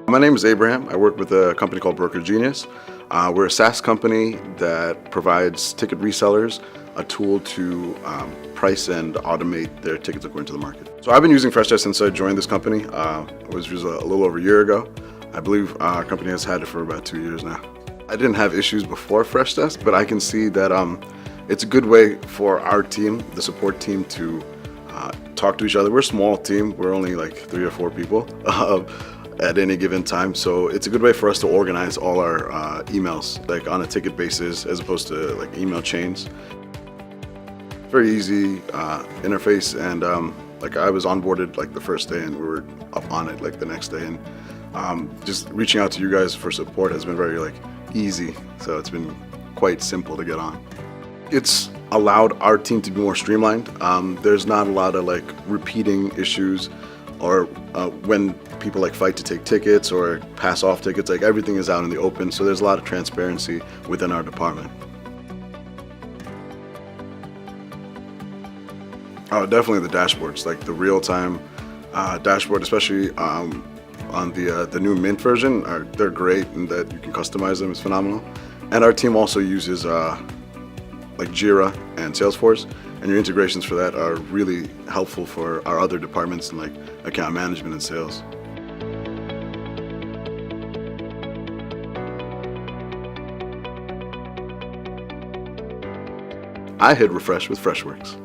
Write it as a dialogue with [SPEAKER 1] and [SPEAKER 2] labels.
[SPEAKER 1] My name is Abraham. I work with a company called Broker Genius. We're a SaaS company that provides ticket resellers a tool to price and automate their tickets according to the market. So I've been using Freshdesk since I joined this company. It was just a little over a year ago. I believe our company has had it for about 2 years now. I didn't have issues before Freshdesk, but I can see that it's a good way for our team, the support team, to talk to each other. We're a small team. We're only like 3 or 4 people at any given time. So it's a good way for us to organize all our emails like on a ticket basis as opposed to like email chains. Very easy interface, and like I was onboarded like the first day and we were up on it like the next day, and just reaching out to you guys for support has been very like easy. So it's been quite simple to get on. It's allowed our team to be more streamlined. There's not a lot of like repeating issues or when people like fight to take tickets or pass off tickets. Like everything is out in the open, so there's a lot of transparency within our department. Oh, definitely the dashboards, like the real-time dashboard, especially on the new Mint version. They're great, and that you can customize them is phenomenal. And our team also uses like Jira and Salesforce, and your integrations for that are really helpful for our other departments in like account management and sales. I hit refresh with Freshworks.